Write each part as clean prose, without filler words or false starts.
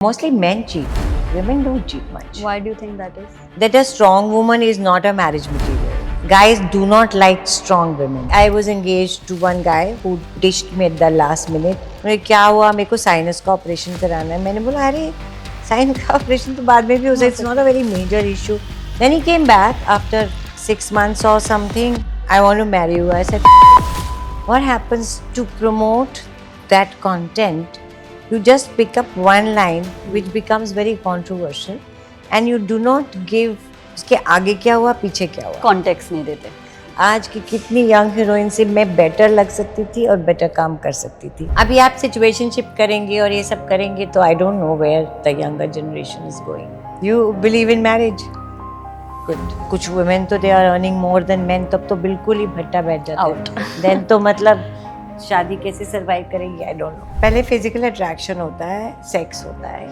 Mostly men cheat. Women don't cheat much. Why do you think that is? That a strong woman is not a marriage material. Guys do not like strong women. I was engaged to one guy who ditched me at the last minute. मुझे क्या हुआ, मेरे को sinus का operation कराना है. मैंने बोला अरे साइनस का ऑपरेशन तो बाद में भी हो जाए. It's not a very major issue. Then he came back after 6 months or something. I want to marry you. I said, what happens to promote that content? You just pick up one line which becomes very controversial and you do not give उसके आगे क्या हुआ पीछे क्या हुआ. Context नहीं देते. आज की कितनी यंग हीरोइन से मैं बेटर लग सकती थी और बेटर काम कर सकती थी. अभी आप सिचुएशनशिप करेंगे और ये सब करेंगे तो I don't know where the younger generation is going. You believe in marriage? Good. कुछ वुमेन तो they are earning more than men, तब तो बिल्कुल ही भट्टा बैठ जाता है. देन तो मतलब शादी कैसे सरवाइव करेंगी आई डोंट नो. पहले फिजिकल अट्रैक्शन होता है, सेक्स होता है,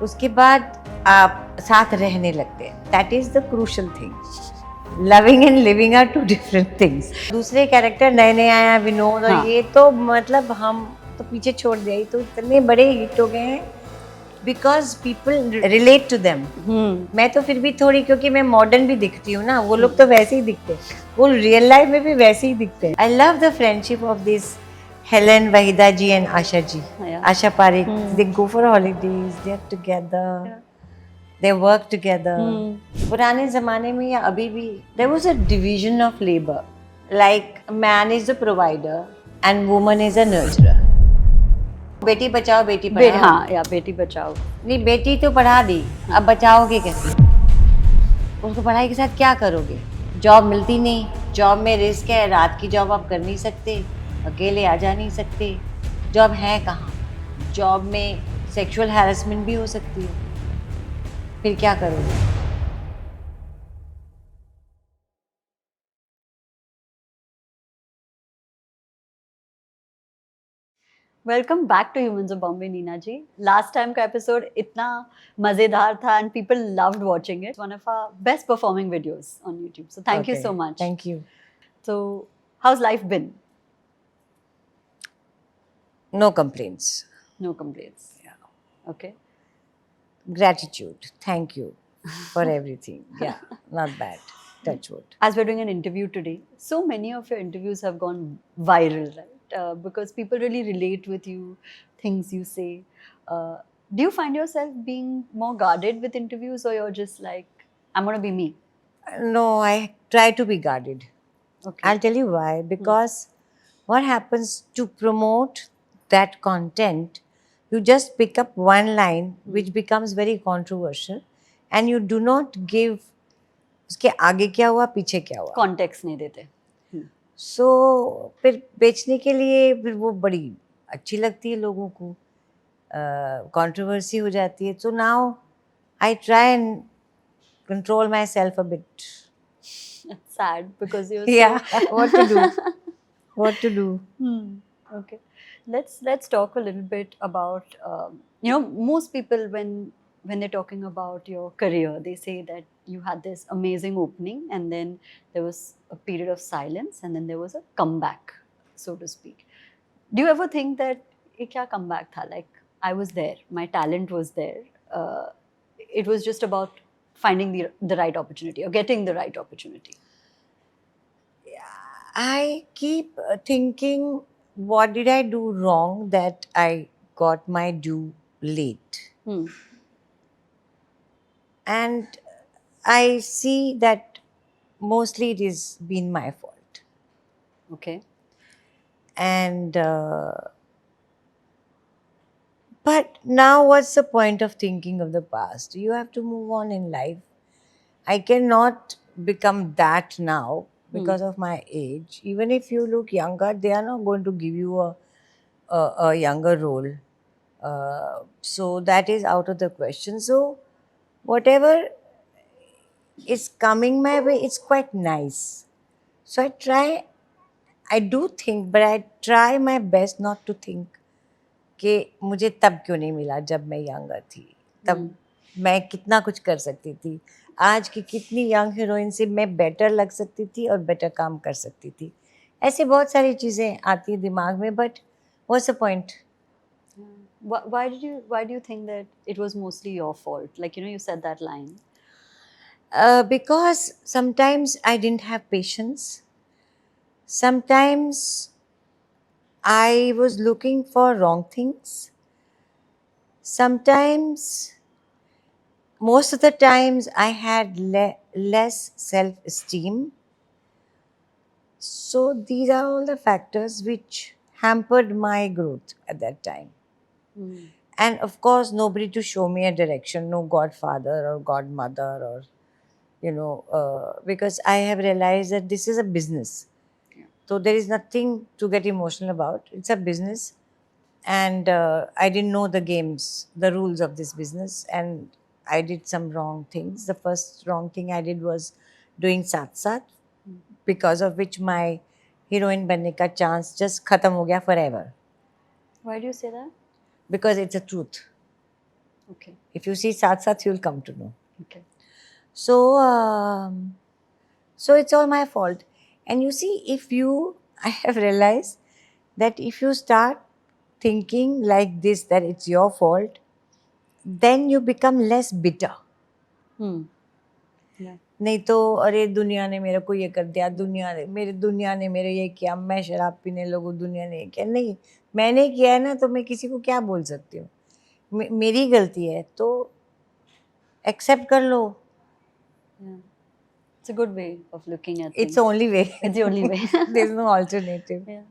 उसके बाद आप साथ रहने लगते हैं. That is the crucial thing. Loving and living are two different things. दूसरे कैरेक्टर नए नए आए हैं, विनोद और ये तो मतलब हम तो पीछे छोड़ दिया. तो इतने बड़े हिट हो गए हैं because people relate to them. मैं तो फिर भी थोड़ी, क्योंकि मैं मॉडर्न भी दिखती हूँ ना, वो लोग तो वैसे ही दिखते हैं, वो रियल लाइफ में भी वैसे ही दिखते हैं. I love the friendship of this Helen, Wahida ji and Asha ji. Yeah. Asha Parekh, they go for holidays, they are together, they work together. पुराने ज़माने में या अभी भी there was a division of labor. Like man is the provider and woman is a nurturer. Beti Bachao Beti Padhao. हाँ या बेटी बचाओ. नहीं, बेटी तो पढ़ा दी, अब बचाओगे कैसे? उसको पढ़ाई के साथ क्या करोगे? जॉब मिलती नहीं, जॉब में रिस्क है, रात की जॉब आप कर नहीं सकते, अकेले आ जा नहीं सकते, जॉब है कहाँ? जॉब में सेक्सुअल हैरेसमेंट भी हो सकती है, फिर क्या करोगे? Welcome back to humans of Bombay, Neena ji. Last time का एपिसोड इतना मजेदार था and people loved watching it. One of our best performing videos on YouTube. So thank you so much. Thank you. So how's life been? No complaints. No complaints. Yeah. Okay. Gratitude. Thank you for everything. Yeah, not bad. Touch wood. As we're doing an interview today, so many of your interviews have gone viral, right? Because people really relate with you, things you say. Do you find yourself being more guarded with interviews, or you're just like, I'm going to be me? No, I try to be guarded. Okay. I'll tell you why. Because what happens to promote that content, you just pick up one line which becomes very controversial and you do not give उसके आगे क्या हुआ पीछे क्या हुआ. Context नहीं देते. So फिर बेचने के लिए फिर वो बड़ी अच्छी लगती है लोगों को, कंट्रोवर्सी हो जाती है. So now I try and control myself a bit. It's sad because you're Yeah, so... what to do? What to do? Okay. Let's talk a little bit about most people when they're talking about your career, they say that you had this amazing opening and then there was a period of silence and then there was a comeback, so to speak. Do you ever think that ये क्या comeback था? Like I was there, my talent was there. It was just about finding the right opportunity or getting the right opportunity. I keep thinking, what did I do wrong that I got my due late? And I see that mostly it has been my fault. Okay. And but now what's the point of thinking of the past? You have to move on in life. I cannot become that now because of my age. Even if you look younger, they are not going to give you a younger role. So that is out of the question. So whatever is coming my way, it's quite nice. So I do think, but I try my best not to think कि मुझे तब क्यों नहीं मिला जब मैं younger थी, तब मैं कितना कुछ कर सकती थी. आज की कितनी यंग हीरोइन से मैं बेटर लग सकती थी और बेटर काम कर सकती थी. ऐसे बहुत सारी चीज़ें आती हैं दिमाग में, but what's the point? Why do you think that it was mostly your fault? Like, you said that line. Because sometimes I didn't have patience. Sometimes I was looking for wrong things. Sometimes, most of the times, I had less self esteem. So, these are all the factors which hampered my growth at that time. Hmm. And of course, nobody to show me a direction, no godfather or godmother, or, because I have realized that this is a business. Yeah. So, there is nothing to get emotional about. It's a business. And I didn't know the rules of this business, and I did some wrong things. The first wrong thing I did was doing साथ साथ, because of which my heroine बनने का chance just खत्म हो गया forever. Why do you say that? Because it's a truth. Okay. If you see साथ साथ, you'll come to know. Okay. So, so it's all my fault. And you see, I have realized that if you start thinking like this, that it's your fault, then you become less bitter. Hmm. Yeah. नहीं तो अरे दुनिया ने मेरे को ये कर दिया, दुनिया ने मेरे ये किया, मैं शराब पीने लगूँ, दुनिया ने ये किया. नहीं, मैंने किया है ना, तो मैं किसी को क्या बोल सकती हूँ. मेरी गलती है तो एक्सेप्ट कर लो. Yeah. It's a good way of looking at It's things. the only way. It's the only way. There's no alternative. Yeah.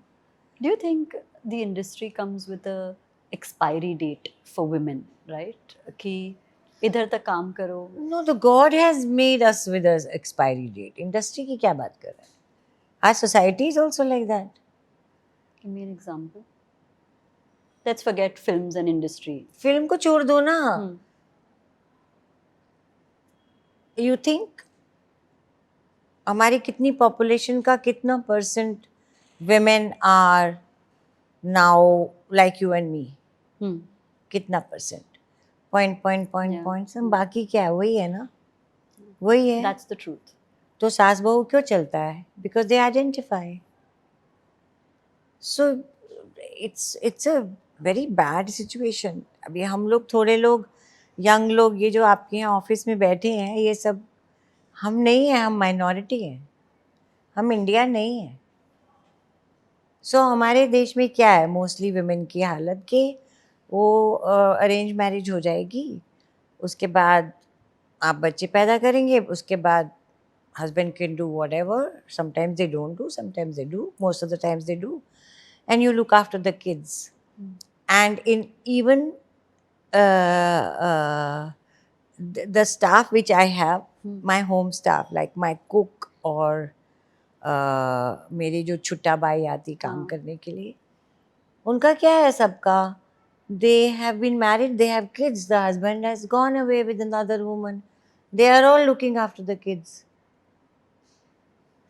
Do you think the industry comes with a expiry date for women, right? कि इधर तक काम करो. No, the God has made us with an expiry date. Industry की क्या बात कर रहा है? Our society is also like that. Give me an example. Let's forget films and industry. Film को छोड़ दो ना. Hmm. You think हमारी कितनी पॉपुलेशन का कितना percent women are now like you and me? Hmm. कितना परसेंट? Point. Yeah. सब बाकी क्या है? वही है ना, वही है. That's the truth. तो सास बहू क्यों चलता है? Because they identify. So it's a very bad situation. अभी हम लोग थोड़े लोग, यंग लोग, ये जो आपके यहाँ ऑफिस में बैठे हैं, ये सब हम नहीं हैं, हम माइनॉरिटी हैं, हम इंडिया नहीं है. सो हमारे देश में क्या है मोस्टली वुमेन की हालत, कि वो अरेंज मैरिज हो जाएगी, उसके बाद आप बच्चे पैदा करेंगे, उसके बाद husband can do whatever. Sometimes they don't do, sometimes they do, most of the times they do, and you look after the kids. And in even the staff which I have, my home staff, like my cook or मेरी जो छुट्टा by आती काम करने के लिए, उनका क्या है सबका? They have been married, they have kids, the husband has gone away with another woman, they are all looking after the kids.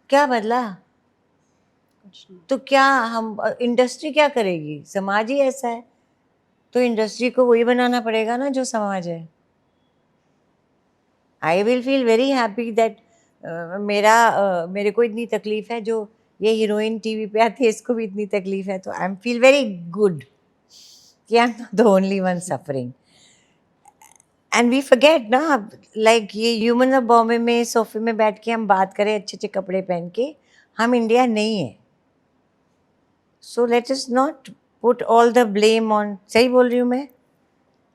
क्या बदला? कुछ नहीं. तो क्या हम इंडस्ट्री क्या करेगी? समाज ही ऐसा है, तो इंडस्ट्री को वही बनाना पड़ेगा ना जो समाज है. I will feel very happy that मेरे को इतनी तकलीफ है, जो ये हीरोइन टीवी पे आती है इसको भी इतनी तकलीफ है, तो I am feel very good कि I am not the only one suffering. And we forget ना, लाइक ये ह्यूमन ऑफ बॉम्बे में सोफे में बैठ के हम बात करें अच्छे अच्छे कपड़े पहन के, हम इंडिया नहीं है. So let us not put all the blame on. सही बोल रही हूँ मैं?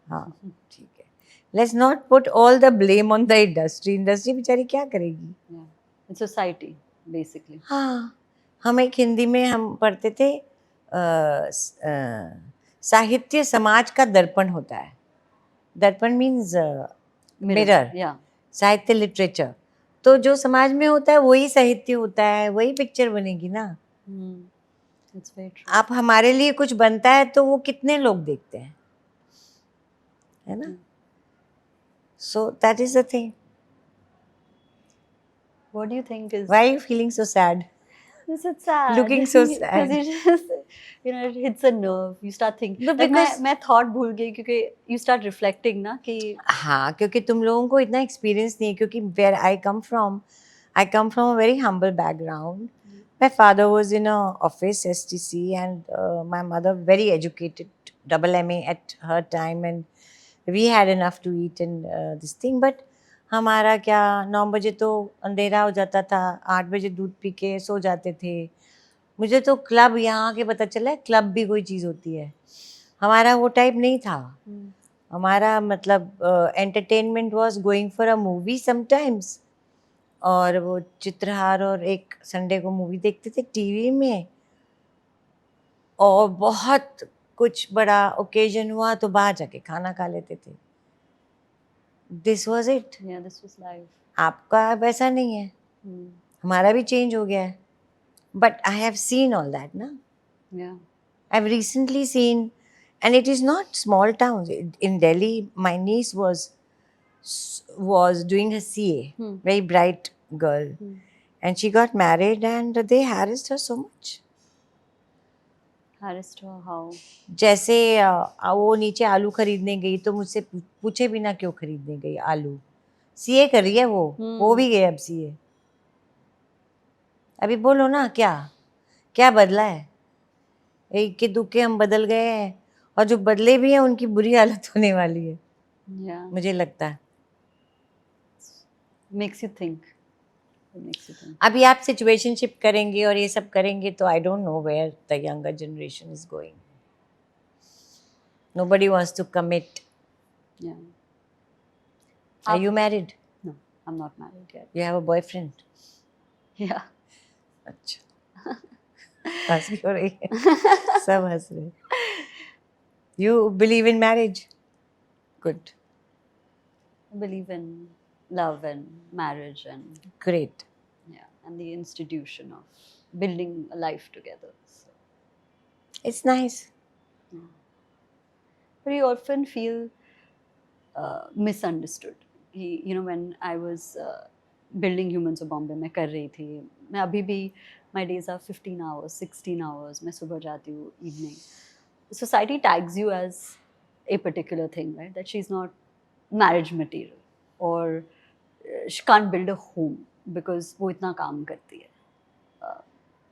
हाँ, ठीक है. Let's not put all the blame on the industry. Industry बेचारी क्या करेगी? Yeah. It's society, basically. हाँ, हम एक हिंदी में हम पढ़ते थे, साहित्य समाज का दर्पण होता है. दर्पण मीन्स मिरर. Yeah. साहित्य लिटरेचर. तो जो समाज में होता है वही साहित्य होता है, वही पिक्चर बनेगी ना. It's very true. आप हमारे लिए कुछ बनता है तो वो कितने लोग देखते हैं, है ना? So that is the thing. What do you think is? Why are you feeling so sad? Is it sad? Looking so Because sad. it just, it hits a nerve. You start thinking. No, like because- मैं thought भूल गई क्योंकि you start reflecting ना कि. हाँ, क्योंकि तुम लोगों को इतना एक्सपीरियंस नहीं है, क्योंकि where I come from a very humble background. My father was in a office, STC, and my mother very educated double MA at her time, and we had enough to eat and this thing. But हमारा क्या 9 बजे तो अंधेरा हो जाता था, 8 बजे दूध पी के सो जाते थे. मुझे तो क्लब यहाँ के पता चला है क्लब भी कोई चीज़ होती है. हमारा वो टाइप नहीं था. हमारा मतलब entertainment was going for a movie sometimes, और वो चित्रहार, और एक संडे को मूवी देखते थे टीवी में, और बहुत कुछ बड़ा ओकेजन हुआ तो बाहर जाके खाना खा लेते थे. This was it. Yeah, this was life. आपका अब ऐसा नहीं है. हमारा भी चेंज हो गया है. But I have seen all that ना. Yeah. I've recently seen, and it is not small towns. In Delhi, my niece was doing her CA, very bright girl, and she got married, and they harassed her so much. Harassed her how? जैसे वो नीचे आलू खरीदने गई तो मुझसे पूछे बिना क्यों खरीदने गई आलू. CA कर रही है वो. हो भी गए अब CA. अभी बोलो ना क्या क्या बदला है. एक के दुक्के हम बदल गए हैं, और जो बदले भी हैं उनकी बुरी हालत होने वाली है. Yeah. मुझे लगता है. Makes you think. It makes you think. अभी आप सिचुएशनशिप करेंगे और ये सब करेंगे तो I don't know where the younger generation is going. Nobody wants to commit. Yeah. Are you married? No, I'm not married yet. You have a boyfriend? Yeah. अच्छा. हंसी हो रही है. सब हंस रहे. You believe in marriage? Good. I believe in love and marriage and great. and the institution of building a life together. So, it's nice. but you often feel misunderstood. When I was building Humans of Bombay, मैं कर रही थी. मैं अभी भी my days are 15 hours, 16 hours. मैं सुबह जाती हूँ, evening. Society tags you as a particular thing, right? That she's not marriage material, or she can't build a home because वो इतना काम करती है.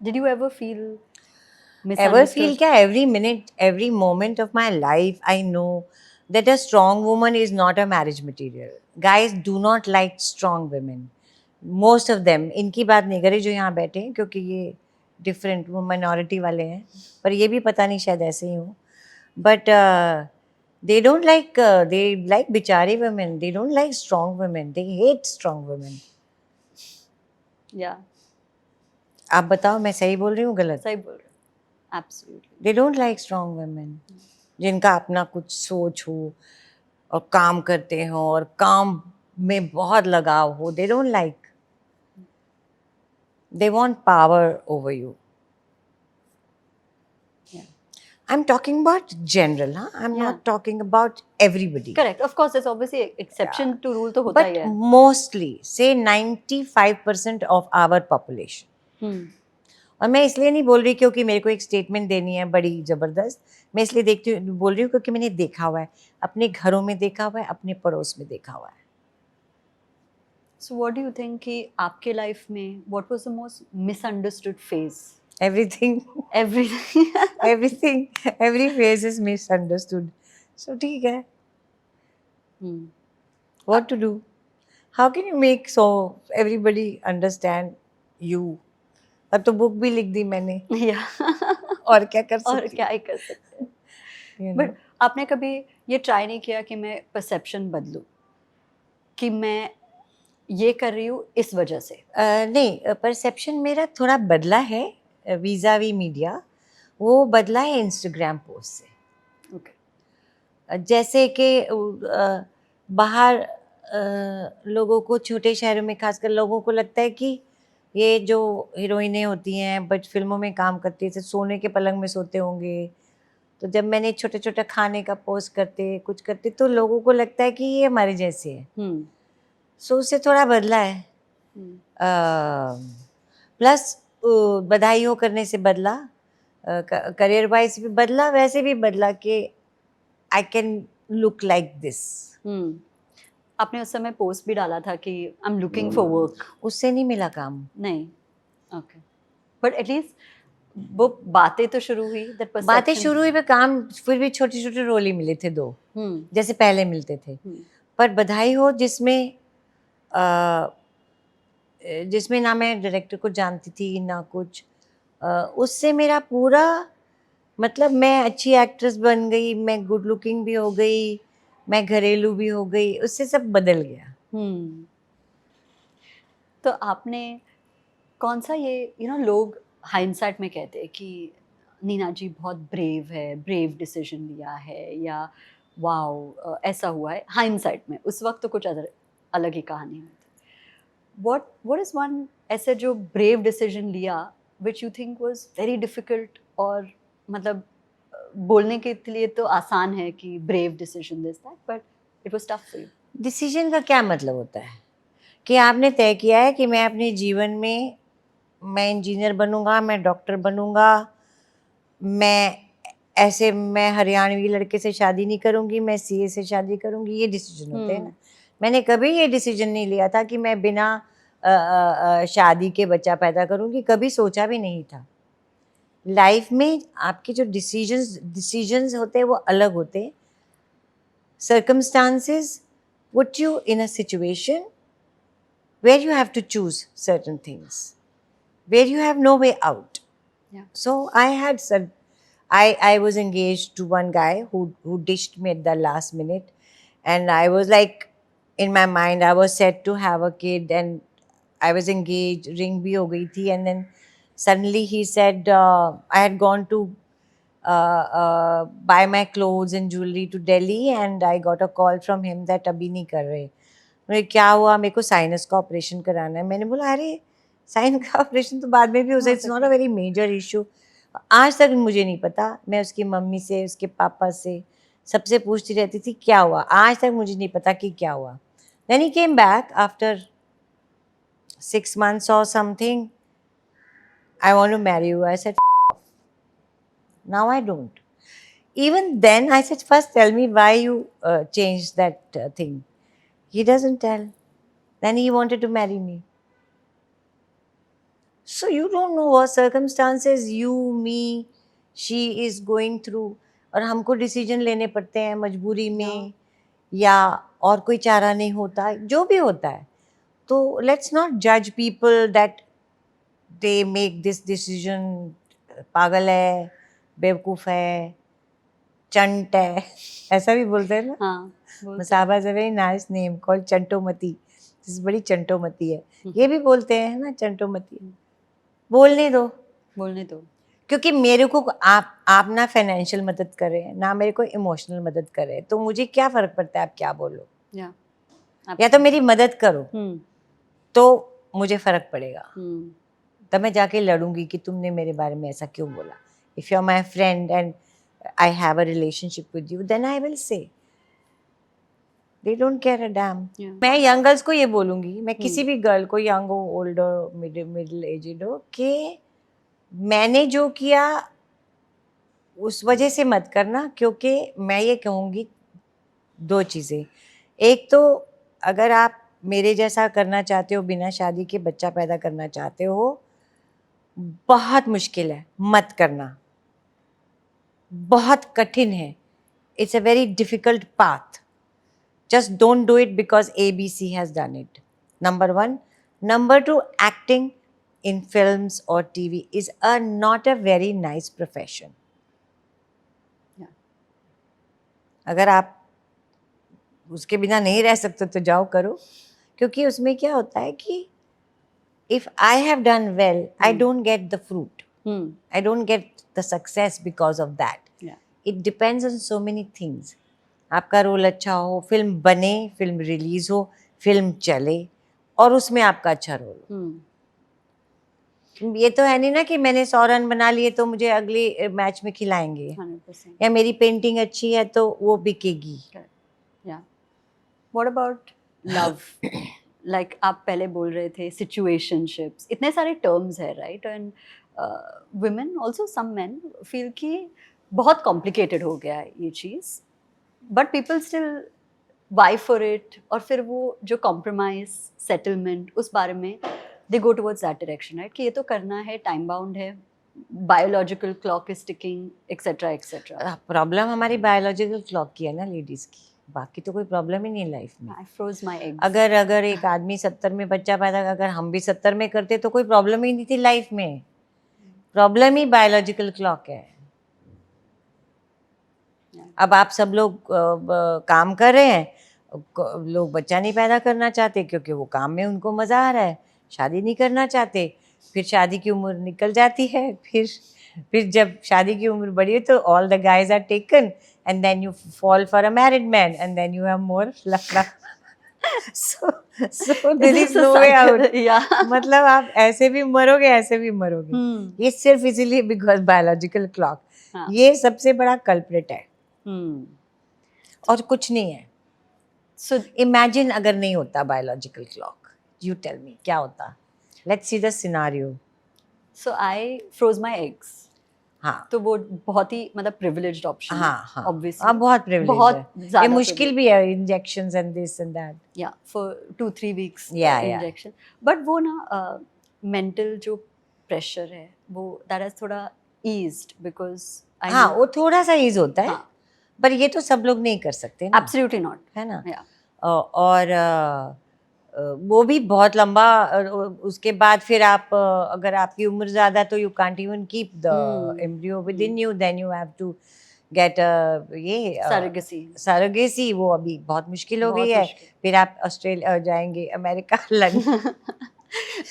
Did you ever feel misunderstood? Ever feel क्या? Every minute, every moment of my life, I know that a strong woman is not a marriage material. Guys do not like strong women. Most of them. इनकी बात नहीं करें जो यहाँ बैठे हैं, क्योंकि ये डिफरेंट, वो माइनॉरिटी वाले हैं, पर ये भी पता नहीं शायद ऐसे ही हो. But they don't like, they like बिचारी women. They don't like strong women. They hate strong women. Yeah, आप बताओ मैं सही बोल रही हूँ गलत? सही बोल रहे हो. Absolutely. They don't like strong women. जिनका अपना कुछ सोच हो और काम करते हो और काम में बहुत लगाव हो. They don't like. They want power over you. Yeah. I'm talking about general, huh? I'm Yeah. not talking about everybody. Correct. Of course, there's obviously exception to rule तो होता ही But है. mostly, say 95% of our population. और मैं इसलिए नहीं बोल रही क्योंकि मेरे को एक स्टेटमेंट देनी है बड़ी ज़बरदस्त. मैं इसलिए बोल रही हूँ क्योंकि मैंने देखा हुआ है, अपने घरों में देखा हुआ है, अपने पड़ोस में देखा हुआ है. So what do you think कि आपके लाइफ में what was the most misunderstood phase? Everything, Everything. everything, every phase is misunderstood. So ठीक है. What to do? How can you make so everybody understand you? अब तो book भी लिख दी मैंने. Yeah. और क्या कर और सकती क्या ही कर सकते हैं. हूँ? बट आपने कभी ये ट्राई नहीं किया कि मैं परसेप्शन बदलूं, कि मैं ये कर रही हूँ इस वजह से? नहीं, परसेप्शन मेरा थोड़ा बदला है वीज़ा वी मीडिया. वो बदला है इंस्टाग्राम पोस्ट से. ओके. जैसे कि बाहर लोगों को, छोटे शहरों में खासकर लोगों को लगता है कि ये जो हीरोइनें होती हैं बट फिल्मों में काम करती है सोने के पलंग में सोते होंगे. तो जब मैंने छोटे छोटे खाने का पोस्ट करते कुछ करते तो लोगों को लगता है कि ये हमारे जैसे है. सो उससे थोड़ा बदला है. प्लस बधाई हो करने से बदला, करियर वाइज भी बदला, वैसे भी बदला कि I can look like this. आपने उस समय पोस्ट भी डाला था कि I am looking for work. उससे नहीं मिला काम. नहीं. ओके. बट एटलीस्ट वो बातें तो शुरू हुई, that बातें perception. शुरू हुई, पर काम फिर भी छोटे छोटे रोल ही मिले थे 2, जैसे पहले मिलते थे। पर बधाई हो जिसमें ना मैं डायरेक्टर को जानती थी ना कुछ, उससे मेरा पूरा मतलब मैं अच्छी एक्ट्रेस बन गई, मैं गुड लुकिंग भी हो गई, मैं घरेलू भी हो गई, उससे सब बदल गया। तो आपने कौन सा ये लोग हाइंडसाइट में कहते हैं कि नीना जी बहुत ब्रेव है, ब्रेव डिसीजन लिया है, या वाओ ऐसा हुआ है, हाइंडसाइट में उस वक्त तो कुछ अलग ही कहानी होती। what is one ऐसे जो ब्रेव डिसीजन लिया which you think was very difficult, और मतलब बोलने के लिए तो आसान है कि brave decision this that, but it was tough for you? Decision का क्या मतलब होता है कि आपने तय किया है कि मैं अपने जीवन में मैं इंजीनियर बनूंगा, मैं डॉक्टर बनूंगा, मैं हरियाणवी लड़के से शादी नहीं करूंगी, मैं सीए से शादी करूंगी, ये डिसीजन होते हैं ना। मैंने कभी ये डिसीजन नहीं लिया था कि मैं बिना शादी के बच्चा पैदा करूंगी, कभी सोचा भी नहीं था। लाइफ में आपके जो डिसीजंस होते हैं वो अलग होते हैं। Circumstances put you in a situation where you have to choose certain things, where you have no way out. Yeah. So I was engaged to one guy who dished me at the last minute, and I was like, in my mind I was set to have a kid, and I was engaged, ring bhi ho gayi thi, and then suddenly he said I had gone to buy my clothes and jewelry to Delhi, and I got a call from him that अभी नहीं कर रहे। मुझे क्या हुआ, मेरे को sinus का ऑपरेशन कराना है। मैंने बोला अरे साइन का ऑपरेशन तो बाद में भी हो सकता है, it's not a very major issue. आज तक मुझे नहीं पता, मैं उसकी मम्मी से, उसके पापा से, सबसे पूछती रहती थी क्या हुआ, आज तक मुझे नहीं पता कि क्या हुआ। Then he came back after 6 months or something, I want to marry you. I said now I don't. Even then I said, first tell me why you changed that thing. He doesn't tell. Then he wanted to marry me. So you don't know what circumstances you, me, she is going through, और हमको decision लेने पड़ते हैं मजबूरी में, या और कोई चारा नहीं होता, जो भी होता है। तो लेट्स नॉट जज people that they make this decision, पागल है, बेवकूफ़ है, चंट है, ऐसा भी बोलते हैं ना। हाँ, Masaba is a very nice name called चंटोमती, बड़ी चंटोमती है, ये भी बोलते हैं ना चंटोमती। बोलने दो, क्योंकि मेरे को आप ना फाइनेंशियल मदद कर रहे हैं, ना मेरे को इमोशनल मदद कर रहे हैं, तो मुझे क्या फ़र्क पड़ता है आप क्या बोलो। या तो मेरी मदद करो तो मुझे फ़र्क पड़ेगा, तब मैं जाके लड़ूंगी कि तुमने मेरे बारे में ऐसा क्यों बोला। If you are my friend and I have a relationship with you, then I will say. They don't care a damn. मैं यंग गर्ल्स को ये बोलूँगी, मैं किसी भी गर्ल को, यंग हो, ओल्डर, मिडिल एजेड हो, कि मैंने जो किया उस वजह से मत करना। क्योंकि मैं ये कहूँगी 2 चीज़ें। एक तो अगर आप मेरे जैसा करना चाहते हो, बिना शादी के बच्चा पैदा करना चाहते हो, बहुत मुश्किल है, मत करना, बहुत कठिन है। It's a very difficult path. Just don't do it because ABC has done it. Number 1. Number 2, acting in films or TV is not a very nice profession. अगर आप उसके बिना नहीं रह सकते तो जाओ करो, क्योंकि उसमें क्या होता है कि if I have done well, I don't get the fruit. I don't get the success because of that. It depends on so many things. आपका रोल अच्छा हो, फिल्म बने, फिल्म रिलीज हो, फिल्म चले और उसमें आपका अच्छा रोल हो। ये तो है नहीं ना कि मैंने 100 रन बना लिए तो मुझे अगले मैच में खिलाएंगे, 100%. या मेरी पेंटिंग अच्छी है तो वो बिकेगी। What about love? Like आप पहले बोल रहे थे situationships, इतने सारे terms है, right? And women also, some men feel कि बहुत complicated हो गया है ये चीज़, but people still vie for it, और फिर वो जो compromise, settlement, उस बारे में they go towards that direction, right? कि ये तो करना है, time bound है, biological clock is ticking, etc., etc. Problem हमारी बायोलॉजिकल क्लॉक की है ना लेडीज की, बाकी तो कोई प्रॉब्लम ही नहीं लाइफ में. I froze my eggs. अगर एक आदमी 70 में बच्चा पैदा, अगर हम भी 70 में करते तो कोई प्रॉब्लम ही नहीं थी लाइफ में. प्रॉब्लम ही बायोलॉजिकल क्लॉक है. अब आप सब लोग काम कर रहे हैं, लोग बच्चा नहीं पैदा करना चाहते क्योंकि वो काम में उनको मज़ा आ रहा है, शादी नहीं करना चाहते. फिर शादी की उम्र निकल जाती है, फिर जब शादी की उम्र बढ़ी है तो all the guys are taken and then you fall for a married man and then you have more लफड़ा. so there is no way out. Yeah. मतलब आप ऐसे भी मरोगे, ऐसे भी मरोगे. ये सिर्फ इसीलिए बिकॉज बायोलॉजिकल क्लॉक, हाँ. ये सबसे बड़ा कल्प्रिट है और कुछ नहीं है. So इमेजिन अगर नहीं होता biological clock, you tell me क्या होता. Let's see the scenario. so I froze my eggs. हाँ तो वो बहुत ही मतलब privileged option हाँ है, हाँ obviously. हाँ, बहुत प्रिविलेज बहुत है. ये ज़्यादा मुश्किल भी है, injections and this and that. yeah for 2-3 weeks Yeah, yeah. injection. but वो ना mental जो pressure है वो that has थोड़ा eased because I हाँ know वो थोड़ा सा ईज होता है, हाँ, पर ये तो सब लोग नहीं कर सकते ना, absolutely not. है ना. Yeah. और वो भी बहुत लंबा. उसके बाद फिर आप अगर आपकी उम्र ज़्यादा तो you can't even keep the embryo within you, then you have to get ये Surrogacy. सरोगेसी. वो अभी बहुत मुश्किल हो गई बहुत है. मुश्किल. फिर आप ऑस्ट्रेलिया जाएंगे, अमेरिका, लंदन.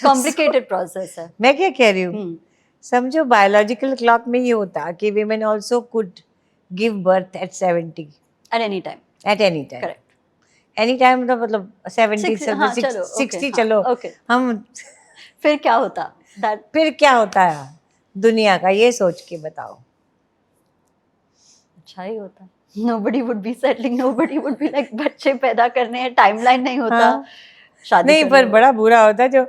Complicated process है. मैं क्या कह रही हूँ, हम्म, समझो बायोलॉजिकल क्लॉक में ये होता कि women also could give birth eight 70 at any time. At any time. Correct. Any time मतलब 70 हाँ, चलो, 60 okay, चलो. हाँ, okay. हम फिर क्या होता? That फिर क्या होता है दुनिया का, ये सोच के बताओ. अच्छा ही होता. Nobody would be settling. Nobody would be like बच्चे पैदा करने हैं, timeline नहीं होता. हाँ. शादी नहीं, कर पर लो. बड़ा बुरा होता जो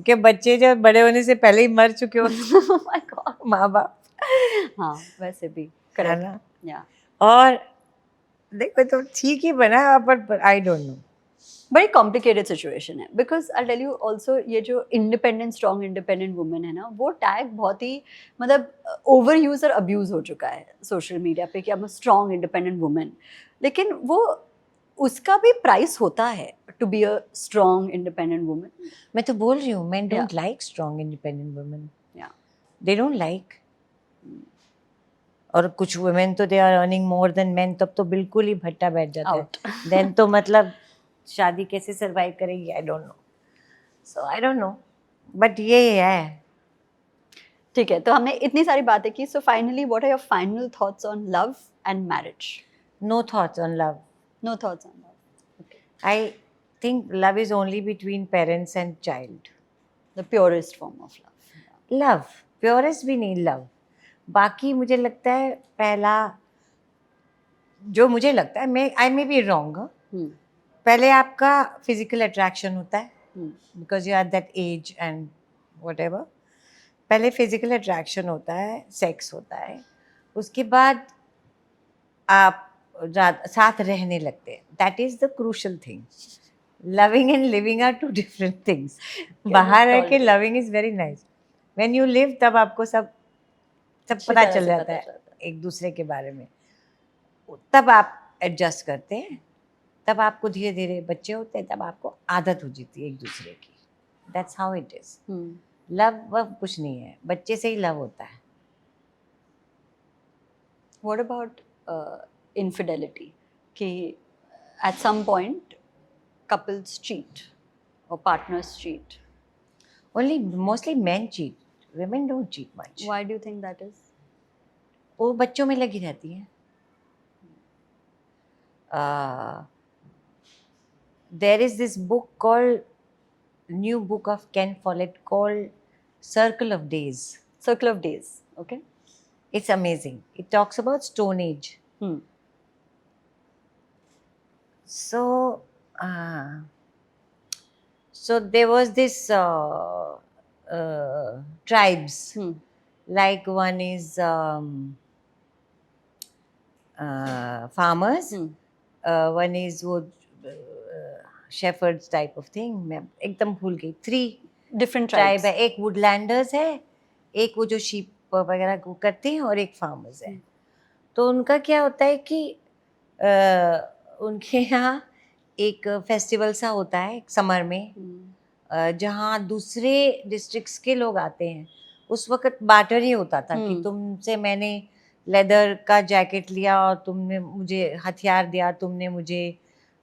कि बच्चे जो बड़े होने से पहले ही मर चुके होते Oh my God. माँ बाप, हाँ वैसे भी है correct. ना. Yeah. और देखो तो ठीक ही बना, पर आई डोंट नो. बड़ी कॉम्प्लिकेटेड सिचुएशन है because I tell you also ये जो इंडिपेंडेंट स्ट्रॉन्ग इंडिपेंडेंट वुमेन है ना वो टैग बहुत ही मतलब ओवर यूज और अब्यूज हो चुका है सोशल मीडिया पे कि I am strong independent women. लेकिन वो उसका भी प्राइस होता है to be a strong independent women. मैं तो बोल रही हूँ, men don't Yeah. like strong independent women. Yeah. They don't like. और कुछ women तो they are earning more than men, तब तो बिल्कुल ही भट्टा बैठ जाता है. Out. Then तो मतलब शादी कैसे survive करेगी, I don't know. So I don't know. But ये है. ठीक है तो हमने इतनी सारी बातें की. So finally what are your final thoughts on love and marriage? No thoughts on love. No thoughts on love. I think love is only between parents and child. The purest form of love. Love. Purest भी नहीं love. बाकी मुझे लगता है पहला जो मुझे लगता है, मैं आई मे बी रॉन्ग, पहले आपका फिजिकल अट्रैक्शन होता है because you are that age and whatever. पहले फिजिकल अट्रैक्शन होता है, सेक्स होता है, उसके बाद आप साथ रहने लगते हैं. That is the crucial thing. Loving and living are two different things. बाहर रह के loving is very nice. When you live तब आपको सब पता चल जाता है एक दूसरे के बारे में. तब आप एडजस्ट करते हैं, तब आपको धीरे धीरे बच्चे होते हैं, तब आपको आदत हो जाती है एक दूसरे की. That's how it is. Love वव कुछ नहीं है, बच्चे से ही लव होता है. What about infidelity? कि at some point couples cheat or partners cheat. Only mostly men cheat. Women don't cheat much. Why do you think that is? वो बच्चों में लगी रहती है. There is this book called, new book of Ken Follett called Circle of Days. Circle of Days. Okay. It's amazing. It talks about Stone Age. So, so there was this tribes. Like one is farmers. One is वो shepherds type of thing. मैं एकदम भूल गई. 3 Different tribe tribes. है. एक वुडलैंडर्स है, एक वो जो शीप वगैरह को करते हैं और एक फार्मर्स है। तो उनका क्या होता है कि उनके यहाँ एक फेस्टिवल सा होता है समर में, जहाँ दूसरे डिस्ट्रिक्ट्स के लोग आते हैं। उस वक्त बार्टर ही होता था कि तुमसे मैंने लेदर का जैकेट लिया और तुमने मुझे हथियार दिया, तुमने मुझे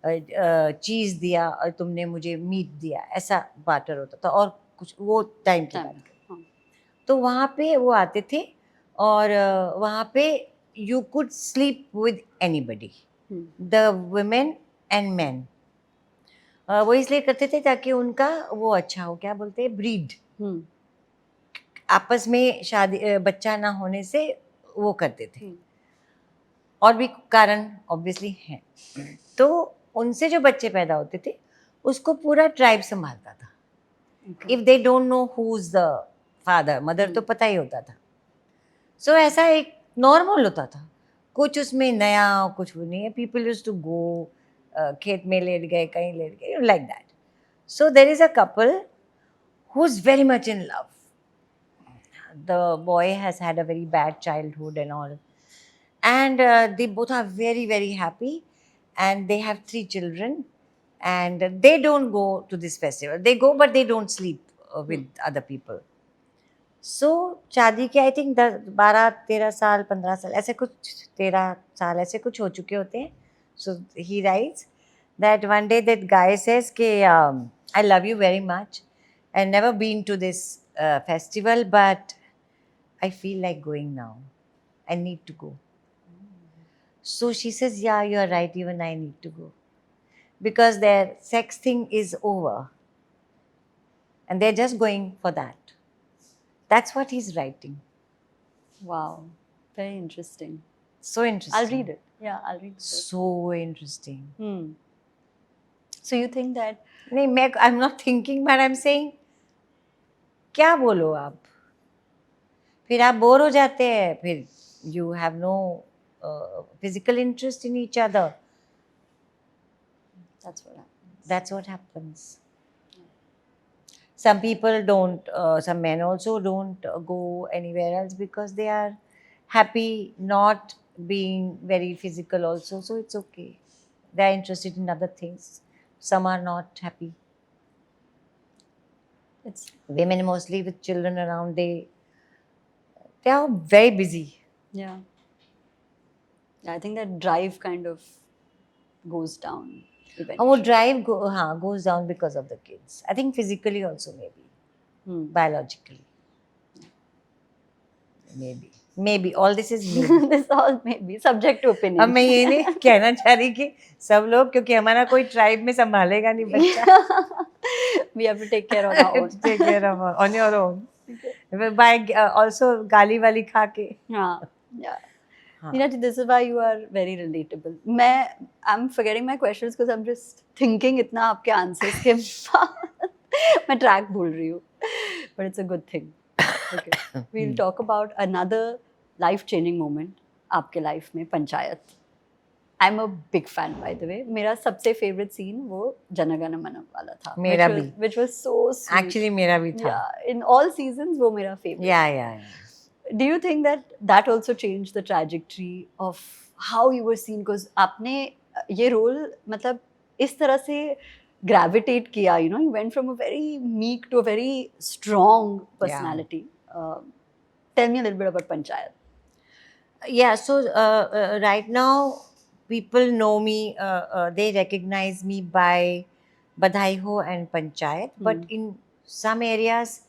चीज़ दिया और तुमने मुझे मीट दिया, ऐसा बार्टर होता था। और कुछ वो टाइम की बात कर, तो वहाँ पे वो आते थे और वहाँ पे you could sleep with anybody, the women and man. वो इसलिए करते थे ताकि उनका वो अच्छा हो, क्या बोलते हैं, ब्रीड, आपस में शादी बच्चा ना होने से वो करते थे। और भी कारण ऑब्वियसली हैं। तो उनसे जो बच्चे पैदा होते थे उसको पूरा ट्राइब संभालता था। If they don't know who is the father, mother तो पता ही होता था। सो ऐसा एक नॉर्मल होता था, कुछ उसमें नया कुछ वो नहीं है। पीपल यूज्ड टू गो, खेत में लेट गए, कहीं लेट गए, like that. So there is a couple who is very much in love. The boy has had a very bad childhood and all, and they both are very very happy, and they have 3 children, and they don't go to this festival. They go but they don't sleep with other people. So शादी के I think 12-13 साल 15 साल ऐसे कुछ, 13 साल ऐसे कुछ हो चुके होते हैं. So he writes that one day that guy says कि I love you very much and never been to this festival, but I feel like going now. I need to go. So she says, yeah, you're right, even I need to go. Because their sex thing is over. And they're just going for that. That's what he's writing. Wow, very interesting. So interesting. I'll read it. Yeah, I'll read it. So interesting. So you think that... नहीं, I'm not thinking, but I'm saying, क्या बोलो आप? फिर आप bore हो जाते हैं, फिर you have no physical interest in each other. That's what happens. That's what happens. Some people don't, some men also don't go anywhere else because they are happy not being very physical also. So it's okay. They are interested in other things. Some are not happy. It's women mostly with children around, they are very busy. Yeah. I think that drive kind of goes down eventually. And वो drive goes down because of the kids. I think physically also, maybe. Biologically. Maybe. All this is maybe. This all may be subject to opinion. अब मैं ये नहीं कहना चाह रही कि सब लोग, क्योंकि हमारा कोई ट्राइब में संभालेगा नहीं बच्चा. We have to take care of our own. Take care of on your own. By also गाली वाली खा के. Yeah. Niraj, this is why you are very relatable. I'm forgetting my questions because I'm just thinking इतना आपके answers के बाद मैं track भूल रही हूँ. But it's a good thing. Okay. We'll talk about another life-changing moment आपके life में, panchayat. I'm a big fan, by the way. मेरा सबसे favorite scene वो जनगण मन वाला था. मेरा भी. Which was so sweet. Actually मेरा भी था. Yeah. In all seasons वो मेरा favorite. Yeah. Do you think that also changed the trajectory of how you were seen? Because आपने ये role मतलब इस तरह से gravitate किया, you went from a very meek to a very strong personality. Tell me a little bit about Panchayat. Yeah, so right now people know me, they recognize me by Badhai Ho and Panchayat, but in some areas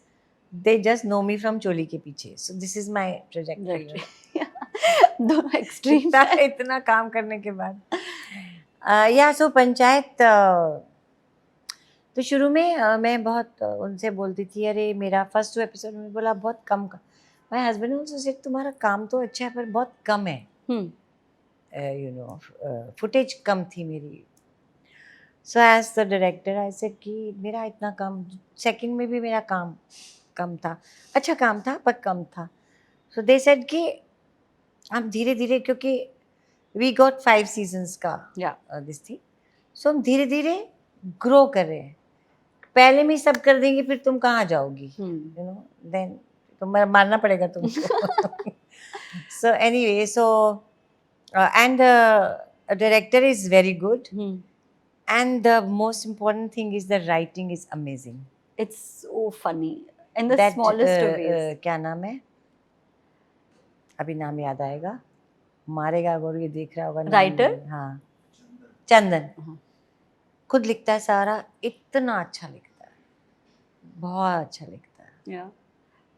they just know me from Choli ke Piche. So this is my trajectory. दोनों extreme. इतना काम करने के बाद. Yeah, so panchayat तो शुरू में मैं बहुत उनसे बोलती थी, अरे मेरा फर्स्ट एपिसोड में बोला बहुत कम. माय हस्बैंड आल्सो सेड तुम्हारा काम तो अच्छा है पर बहुत कम है. फुटेज कम थी मेरी. So as the director I said कि मेरा इतना कम, सेकंड में भी मेरा काम कम था, अच्छा काम था पर कम था. सो दे सेड कि हम धीरे धीरे, क्योंकि वी गॉट 5 सीजन्स का दिस थी, सो हम धीरे धीरे ग्रो कर रहे हैं. पहले में सब कर देंगे फिर तुम कहाँ जाओगी, देन तो मारना पड़ेगा तुमको. So anyway, so and the director is very good, and the most important thing is the writing is amazing. It's so funny in the That smallest of ways. क्या नाम है, अभी नाम याद आएगा, मारेगा अगर ये देख रहा होगा नाम Writer? नहीं. हाँ, चंदन. हाँ. खुद लिखता है सारा, इतना अच्छा लिखता है, बहुत अच्छा लिखता है. Yeah.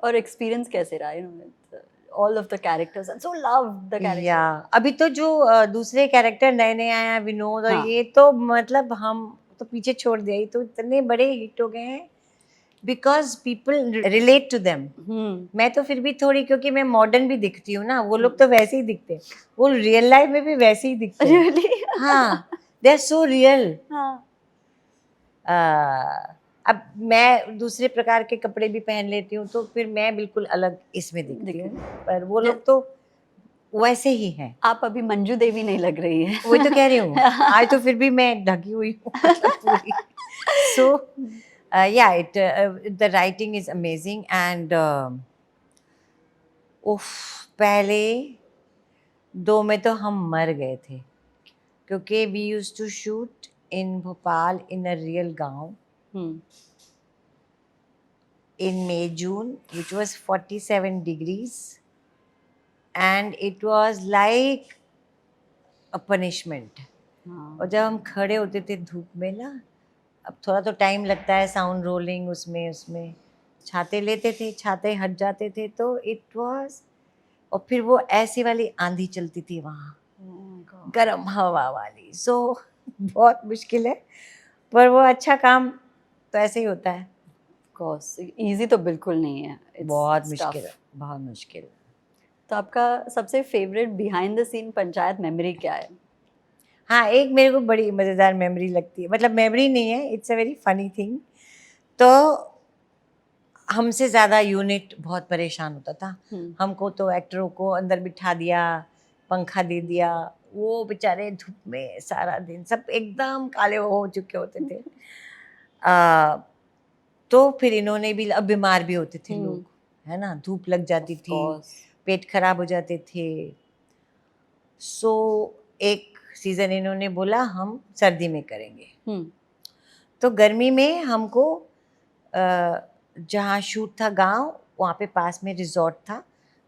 और experience कैसे रहा, you know, with all of the characters and so loved the character. या अभी तो जो दूसरे कैरेक्टर नए नए आए हैं, विनोद और हाँ. ये तो मतलब हम तो पीछे छोड़ दिया, ये तो इतने बड़े हिट हो गए हैं because people relate to them. मैं तो फिर भी थोड़ी, क्योंकि मैं मॉडर्न भी दिखती हूँ ना, वो लोग तो वैसे ही दिखते हैं, वो रियल लाइफ में भी वैसे ही दिखते हैं. Really? हाँ, दे आर सो रियल. हाँ. अब मैं दूसरे प्रकार के कपड़े भी पहन लेती हूँ तो फिर मैं बिल्कुल अलग इसमें दिखती हूँ, पर वो लोग तो वैसे ही हैं. आप अभी मंजू देवी नहीं लग रही है. वही तो कह रही हूँ, आज तो फिर भी मैं ढकी हुई हूँ पूरी. सो या it the writing is amazing and उफ, पहले 2 में तो हम मर गए थे, क्योंकि we used to shoot in Bhopal in a real गांव in May June, which was 47 degrees, and it was like a punishment. और जब हम खड़े होते थे धूप में ना, अब थोड़ा तो टाइम लगता है साउंड रोलिंग उसमें छाते लेते थे, छाते हट जाते थे, तो इट वाज, और फिर वो ऐसी वाली आंधी चलती थी वहाँ, गर्म हवा वाली. सो बहुत मुश्किल है, पर वो अच्छा काम तो ऐसे ही होता है. कोर्स इजी तो बिल्कुल नहीं है. बहुत मुश्किल है, बहुत मुश्किल. तो आपका सबसे favourite behind the scene Panchayat memory क्या है? हाँ, एक मेरे को बड़ी मज़ेदार मेमोरी लगती है, मतलब मेमोरी नहीं है, it's a very funny thing. तो हमसे ज़्यादा यूनिट बहुत परेशान होता था. हमको तो एक्टरों को अंदर बिठा दिया, पंखा दे दिया, वो बेचारे धूप में सारा दिन, सब एकदम काले हो चुके होते थे. तो फिर इन्होंने भी, अब बीमार भी होते थे लोग, है ना, धूप लग जाती थी, पेट खराब हो जाते थे. सो एक सीज़न इन्होंने बोला हम सर्दी में करेंगे. तो गर्मी में हमको जहाँ शूट था गांव, वहाँ पे पास में रिजॉर्ट था.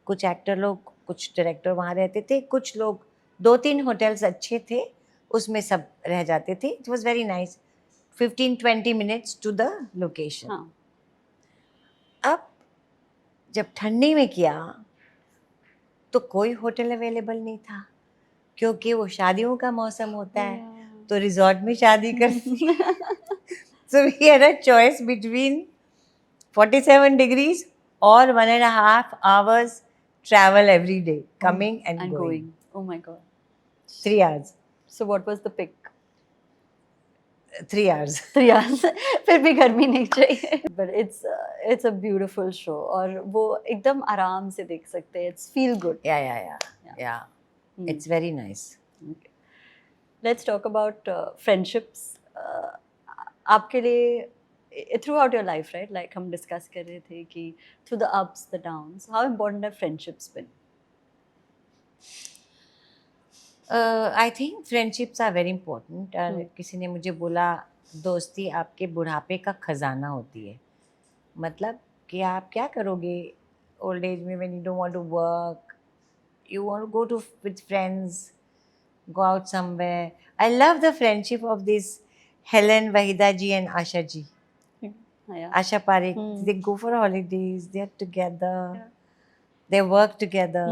कुछ एक्टर लोग, कुछ डायरेक्टर वहाँ रहते थे, कुछ लोग, 2-3 होटल्स अच्छे थे, उसमें सब रह जाते थे. It was very nice. 15-20 minutes to the location. अब जब ठंडी में किया तो कोई होटल अवेलेबल नहीं था, क्योंकि वो शादियों का मौसम होता है, तो रिजॉर्ट में शादी कर. So we had a choice between 47 degrees or 1.5 hours travel every day, coming and going. Oh my god. 3 hours. So what was the pick? 3 hours. 3 hours. फिर भी गर्मी नहीं चाहिए. But it's a beautiful show और वो एकदम आराम से देख सकते हैं. It's feel good. Yeah. It's very nice. Okay. Let's talk about friendships. आपके लिए throughout your life, right? Like हम discuss कर रहे थे कि through the ups, the downs, how important have friendships been? I think friendships are very important. किसी ने मुझे बोला, दोस्ती आपके बुढ़ापे का खजाना होती है. मतलब कि आप क्या करोगे ओल्ड एज में, when you don't want to work, you want to go to with friends, go out somewhere. I love the friendship of this Helen Wahida ji and Asha ji. Yeah. Asha Parekh, they go for holidays, they are together, they work together.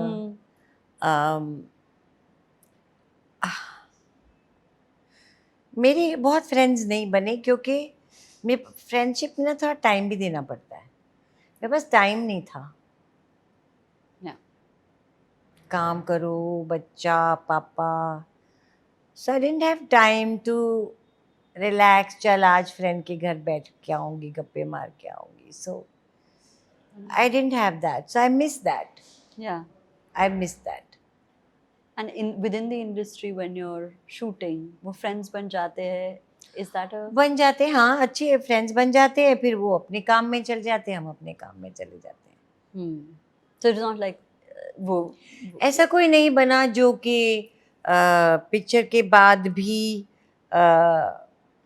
मेरे बहुत friends नहीं बने, क्योंकि मेरे friendship में ना थोड़ा time भी देना पड़ता है. मेरे पास टाइम नहीं था. काम करो, बच्चा, पापा, so I didn't have time to relax. चल आज फ्रेंड के घर बैठ के आऊँगी, गप्पे मार के आऊँगी. So I didn't have that, so I miss that. I miss that. And within the industry when you're shooting, वो friends बन जाते हैं. Is that a बन जाते हैं, हाँ, अच्छे फ्रेंड्स बन जाते हैं. फिर वो अपने काम में चल जाते हैं, हम अपने काम में चले जाते हैं. So it's not like वो ऐसा कोई नहीं बना जो कि पिक्चर के बाद भी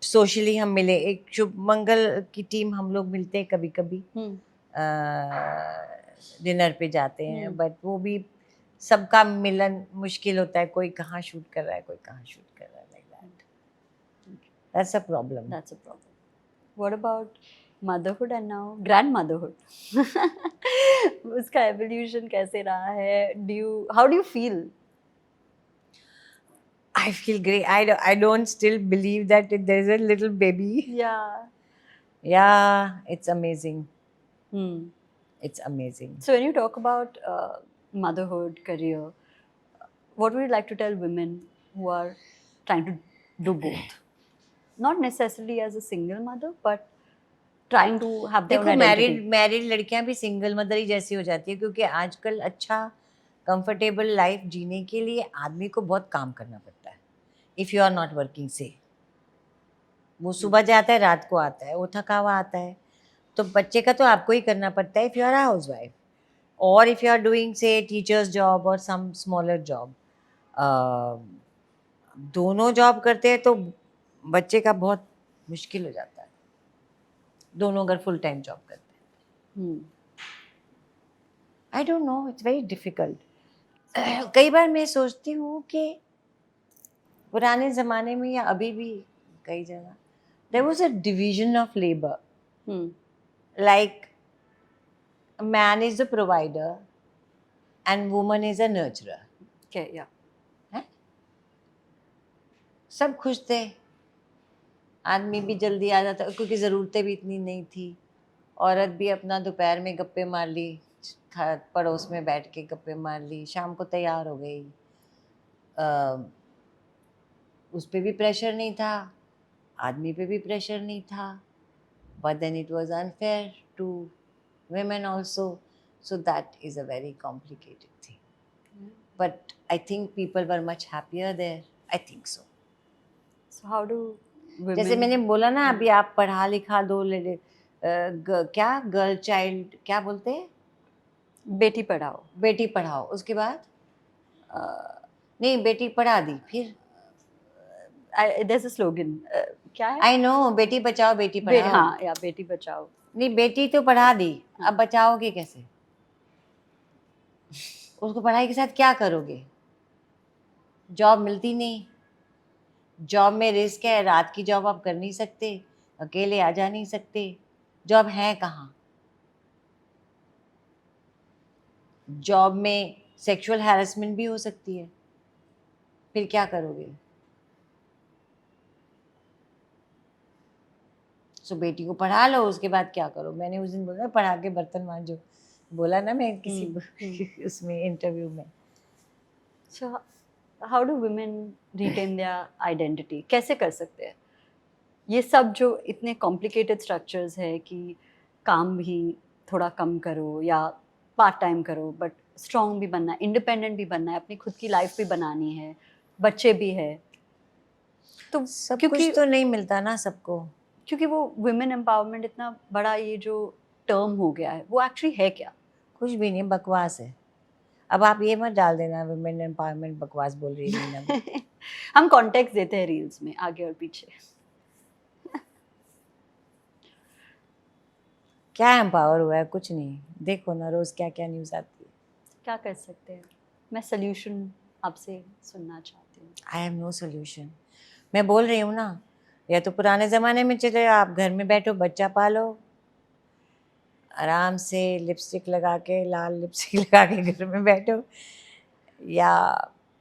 सोशली हम मिले। एक शुभ मंगल की टीम हम लोग मिलते हैं कभी कभी, डिनर पे जाते हैं, बट वो भी सबका मिलन मुश्किल होता है, कोई कहाँ शूट कर रहा है, कोई कहाँ शूट कर रहा है, like that. That's a problem. That's a problem. What about motherhood and now grandmotherhood? उसका evolution कैसे रहा है? How do you feel? I feel great. I don't still believe that there's a little baby. Yeah. Yeah, it's amazing. Hmm. It's amazing. So when you talk about motherhood, career, what would you like to tell women who are trying to do both? Not necessarily as a single mother, but trying to have their own देखो, identity. Married लड़कियां भी single mother ही जैसी हो जाती है, क्योंकि आजकल अच्छा कंफर्टेबल लाइफ जीने के लिए आदमी को बहुत काम करना पड़ता है। If you are not working say, वो सुबह जाता है रात को आता है, वो थका हुआ आता है, तो बच्चे का तो आपको ही करना पड़ता है if you are a house wife, और if you are doing say teachers job और सम स्मॉलर जॉब। दोनों जॉब करते हैं तो बच्चे का बहुत मुश्किल हो जाता है, दोनों अगर फुल टाइम जॉब करते हैं। आई don't no, it's very difficult. कई बार मैं सोचती हूँ कि पुराने ज़माने में या अभी भी कई जगह there was a division of labour, like man is the provider and woman is a nurturer. Okay, yeah. सब खुश थे, आदमी भी जल्दी आ जाता क्योंकि ज़रूरतें भी इतनी नहीं थी, औरत भी अपना दोपहर में गप्पे मार ली, पड़ोस में बैठ के गप्पे मार ली, शाम को तैयार हो गई। उस पर भी प्रेशर नहीं था, आदमी पे भी प्रेशर नहीं था, but then it was unfair to women also, so that is a very complicated thing. But I think people were much happier there, I think so. So how do women? जैसे मैंने बोला ना अभी, आप पढ़ा लिखा दो क्या गर्ल चाइल्ड क्या बोलते हैं, बेटी पढ़ाओ, बेटी पढ़ाओ, उसके बाद नहीं बेटी पढ़ा दी, फिर there's a slogan. क्या है? I know, Beti Bachao Beti Padhao. हाँ, या बेटी बचाओ। नहीं, बेटी तो पढ़ा दी, अब बचाओगे कैसे? उसको पढ़ाई के साथ क्या करोगे? जॉब मिलती नहीं, जॉब में रिस्क है, रात की जॉब आप कर नहीं सकते, अकेले आ जा नहीं सकते, जॉब है कहाँ? जॉब में सेक्सुअल हैरेसमेंट भी हो सकती है, फिर क्या करोगे? सो बेटी को पढ़ा लो, उसके बाद क्या करो? मैंने उस दिन बोला पढ़ा के बर्तन मांजो, बोला ना मैं किसी उसमें इंटरव्यू में। So how do women retain their identity? कैसे कर सकते हैं? ये सब जो इतने complicated structures है कि काम भी थोड़ा कम करो या पार्ट टाइम करो, बट स्ट्रॉन्ग भी बनना है, इंडिपेंडेंट भी बनना है, अपनी खुद की लाइफ भी बनानी है, बच्चे भी है, तो सब क्योंकि कुछ तो नहीं मिलता ना सबको, क्योंकि वो वुमेन एम्पावरमेंट इतना बड़ा ये जो टर्म हो गया है, वो एक्चुअली है क्या? कुछ भी नहीं, बकवास है। अब आप ये मत डाल देना वुमेन एम्पावरमेंट बकवास बोल रही है मीना। हम कॉन्टेक्स्ट देते हैं रील्स में आगे और पीछे। क्या एम्पावर हुआ है? कुछ नहीं, देखो ना रोज क्या क्या न्यूज़ आती है। क्या कर सकते हैं? मैं सोल्यूशन आपसे सुनना चाहती हूँ। I have no solution. मैं बोल रही हूँ ना, या तो पुराने ज़माने में चले, आप घर में बैठो, बच्चा पालो, आराम से लिपस्टिक लगा के, लाल लिपस्टिक लगा के घर में बैठो, या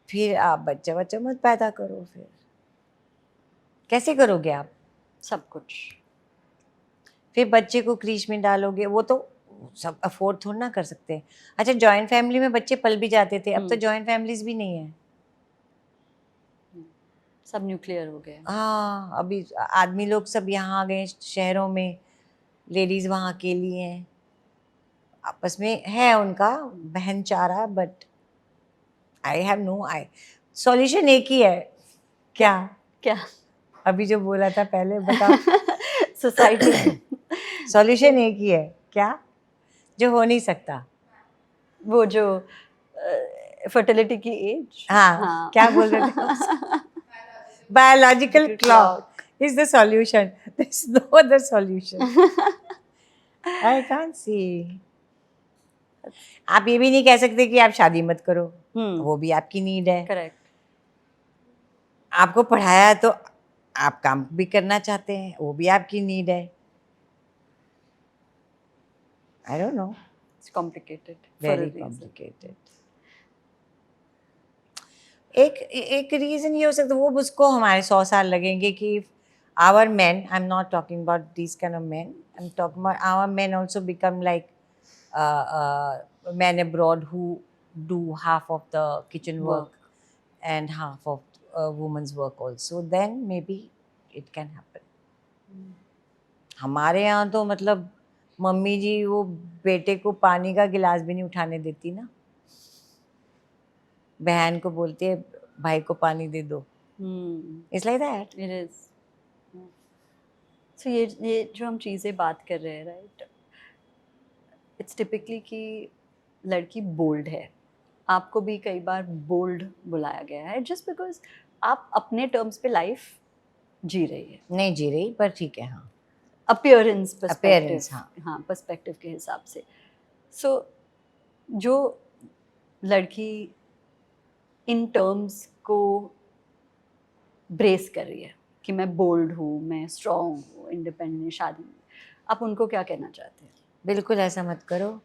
फिर आप बच्चा मत पैदा करो। फिर कैसे करोगे आप सब कुछ? फिर बच्चे को क्रीच में डालोगे, वो तो सब अफोर्ड थोड़ा ना कर सकते। अच्छा, जॉइंट फैमिली में बच्चे पल भी जाते थे, अब तो जॉइंट फैमिलीज भी नहीं है, सब न्यूक्लियर हो गए। हाँ, अभी आदमी लोग सब यहाँ आ गए शहरों में, लेडीज़ वहाँ अकेली हैं, आपस में है उनका बहन चारा, but I have no solution एक ही है। क्या क्या? अभी जो बोला था पहले बताओ। सोसाइटी सॉल्यूशन एक ही है, क्या? जो हो नहीं सकता, वो जो फर्टिलिटी की एज, हाँ, क्या बोल रहे थे? Biological clock is the solution. There's no other solution. I can't see. आप ये भी नहीं कह सकते कि आप शादी मत करो, वो भी आपकी नीड है। करेक्ट। आपको पढ़ाया तो आप काम भी करना चाहते हैं, वो भी आपकी नीड है। आई don't no, it's complicated, very complicated. एक एक रीजन ये हो सकता है, वो उसको हमारे 100 साल लगेंगे कि our man, I am not talking about this kind of man, I am talking about our man also become like men abroad who do half of the kitchen work and half of woman's work also, then maybe it can happen. हमारे यहाँ तो मतलब mummy जी वो बेटे को पानी का गिलास भी नहीं उठाने देती ना, बहन को बोलती है भाई को पानी दे दो। It's like that. It is. So ये जो हम चीज़ें बात कर रहे हैं, राइट, इट्स टिपिकली कि लड़की बोल्ड है। आपको भी कई बार बोल्ड बुलाया गया है जस्ट बिकॉज आप अपने टर्म्स पे लाइफ जी रही है। नहीं जी रही, पर ठीक है। हाँ, अपीयरेंस पर्सपेक्टिव, हाँ। हाँ पर्सपेक्टिव के हिसाब से। सो जो लड़की इन टर्म्स को ब्रेस कर रही है कि मैं बोल्ड हूँ, मैं स्ट्रॉन्ग हूँ, इंडिपेंडेंट, शादी में, आप उनको क्या कहना चाहते हैं? बिल्कुल ऐसा मत करो।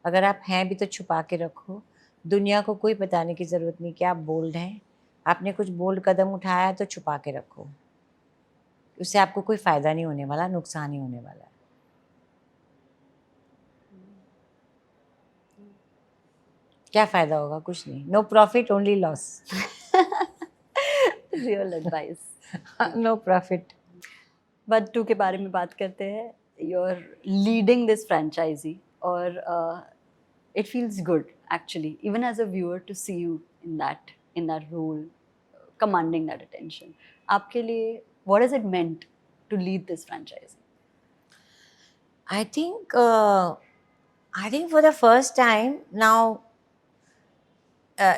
अगर आप हैं भी तो छुपा के रखो। दुनिया को कोई बताने की ज़रूरत नहीं कि आप बोल्ड हैं। आपने कुछ बोल्ड कदम उठाया तो छुपा के रखो। उससे आपको कोई फ़ायदा नहीं होने वाला, नुकसान ही होने वाला है। क्या फ़ायदा होगा? कुछ नहीं। No profit, only loss. Real advice. No profit. But टू के बारे में बात करते हैं। You are leading this franchise और it feels good actually even as a viewer to see you in that role, commanding that attention. आपके लिए what is it meant to lead this franchise? I think for the first time now,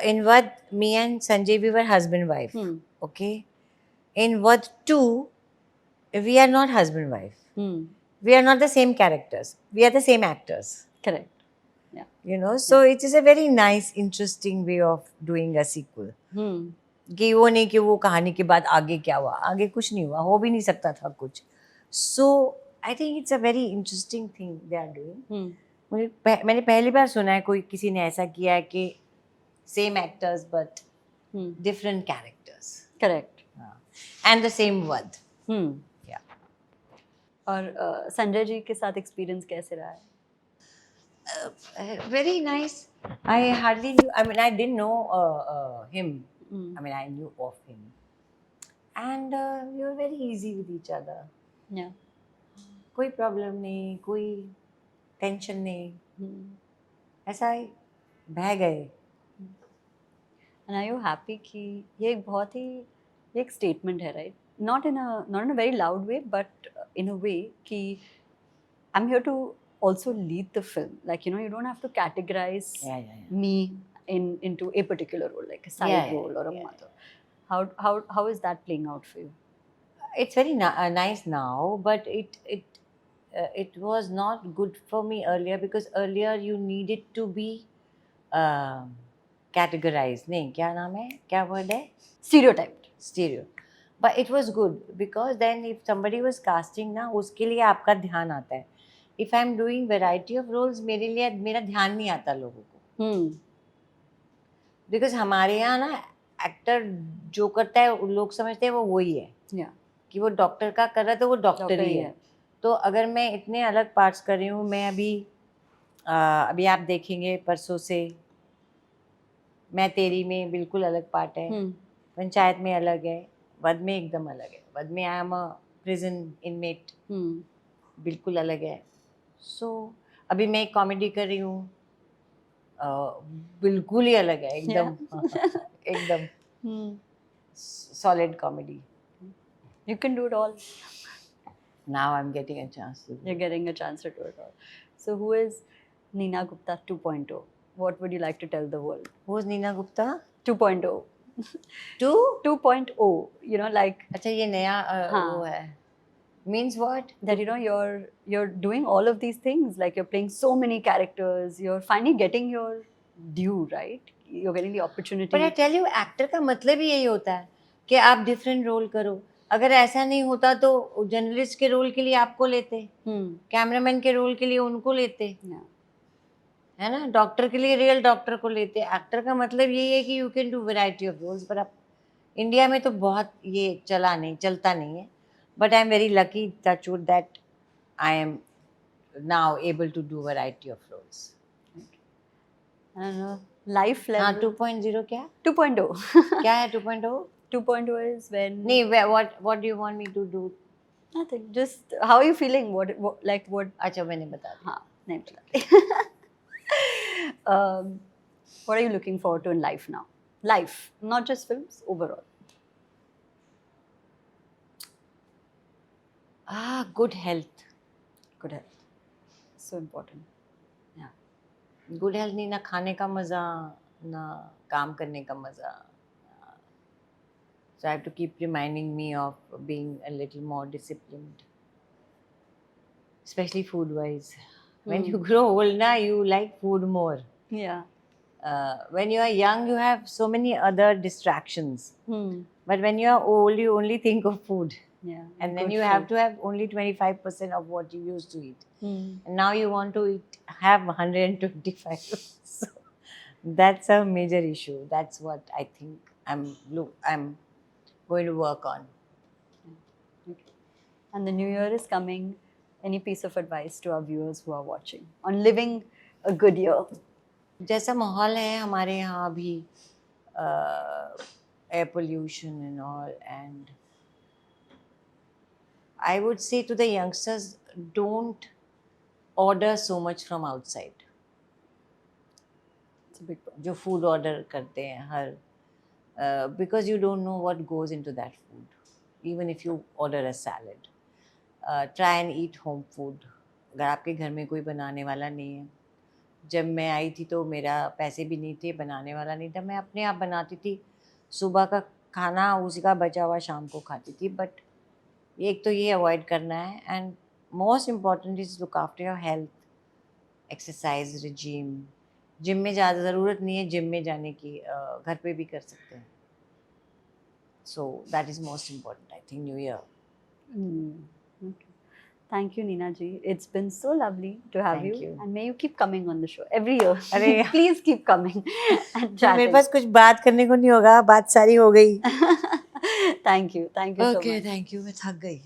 in Vad, me and Sanjay, we were husband wife. Okay. In Vad 2, we are not husband wife. We are not the same characters. We are the same actors. Correct. Yeah. You know, so it is a very nice, interesting way of doing a sequel. कि वो नहीं कि वो कहानी के बाद आगे क्या हुआ, आगे कुछ नहीं हुआ, हो भी नहीं सकता था कुछ। So I think it's a very interesting thing they are doing. मैंने पहली बार सुना है कोई किसी ने ऐसा किया है कि same actors but different characters. Correct. And the same word. Yeah. और संजय जी के साथ एक्सपीरियंस कैसे रहा है? Very nice. I hardly knew. I mean, I didn't know him. I mean, I knew of him, and we were very easy with each other. Yeah. कोई problem नहीं, कोई tension नहीं, ऐसा ही बह गए। And are you happy कि ये एक बहुत ही एक स्टेटमेंट है, right? Not in a very loud way, but in a way कि I'm here to also lead the film. Like, you know, you don't have to categorize me into a particular role, like a side role or a mother. How is that playing out for you? It's very nice now, but it was not good for me earlier because earlier you needed to be categorized. नहीं, क्या नाम है? क्या word है? Stereotyped. Stereo. But it was good because then if somebody was casting ना, उसके लिए आपका ध्यान आता है. If I'm doing variety of roles, मेरे लिए मेरा ध्यान नहीं आता लोगों को. Because हमारे यहाँ ना एक्टर जो करता है लोग समझते हैं वो वही है. कि वो डॉक्टर का कर रहा है तो वो डॉक्टर ही है. तो अगर मैं इतने अलग पार्ट्स कर रही हूँ, मैं अभी आप देखेंगे परसों से मैं तेरी में बिल्कुल अलग पार्ट है, पंचायत में अलग है, वध में एकदम अलग है. वध में I am a prison inmate, बिल्कुल अलग है. सो अभी मैं एक कॉमेडी कर रही हूँ, बिल्कुल ही अलग है एकदम. एकदम solid comedy. You can do it all. Now I'm getting a chance to do it. You're getting a chance to do it all. So who is Neena Gupta 2.0? what would you like to tell the world? Who's Neena Gupta? 2.0. Two? 2.0, you know, like अच्छा ये नया हाँ. वो है. Means what? that, you know, you're doing all of these things, like you're playing so many characters, you're finally getting your due, right? You're getting the opportunity. But I tell you, actor का मतलब ही यही होता है कि आप different role करो. अगर ऐसा नहीं होता तो जर्नलिस्ट के रोल के लिए आपको लेते, कैमरामैन के रोल के लिए उनको लेते, Yeah. है ना, डॉक्टर के लिए रियल डॉक्टर को लेते. एक्टर का मतलब यही है कि you can do variety of roles. पर अब इंडिया में तो बहुत ये चलता नहीं है. But I am very lucky touch wood that I am now able to do variety of roles. I don't know, life हाँ, level. 2.0 क्या 2.0. क्या है 2.0? 2.0 is when नहीं, what do you want me to do? nothing, just how are you feeling, what like what. अच्छा मैंने बता दिया. हाँ, नहीं पता. What are you looking forward to in life now? Life, not just films, overall. Good health. Good health, so important. Yeah. Good health नहीं, ना खाने का मज़ा, ना काम करने का मज़ा. So I have to keep reminding me of being a little more disciplined, especially food wise. When you grow old now, you like food more. Yeah. When you are young, you have so many other distractions. But when you are old, you only think of food. Yeah. And then good you have food. to have only 25% of what you used to eat. Hmm. And now you want to have 125. So that's a major issue. That's what I think I'm going to work on. Okay. And the new year is coming. Any piece of advice to our viewers who are watching on living a good year? जैसा माहौल है हमारे यहाँ अभी, air pollution and all, and I would say to the youngsters, don't order so much from outside. It's a big point. जो food order करते हैं हर, because you don't know what goes into that food. Even if you order a salad, try and eat home food. अगर आपके घर में कोई बनाने वाला नहीं है. जब मैं आई थी तो मेरा पैसे भी नहीं थे, बनाने वाला नहीं था, मैं अपने आप बनाती थी. सुबह का खाना उसी का बचा हुआ शाम को खाती थी. बट एक तो ये अवॉइड करना है, and most important is look after your health, exercise regime. Gym में ज़्यादा ज़रूरत नहीं है जिम में जाने की, घर पे भी कर सकते हैं. So that is most important, I think, new year. Okay. Thank you, Neena ji. It's been so lovely to have Thank you. you. And may you keep coming on the show every year. अरे Please keep coming and मेरे chatting. पास कुछ बात करने को नहीं होगा, बात सारी हो गई. Thank you. Thank you so much. Thank you, मैं थक गई.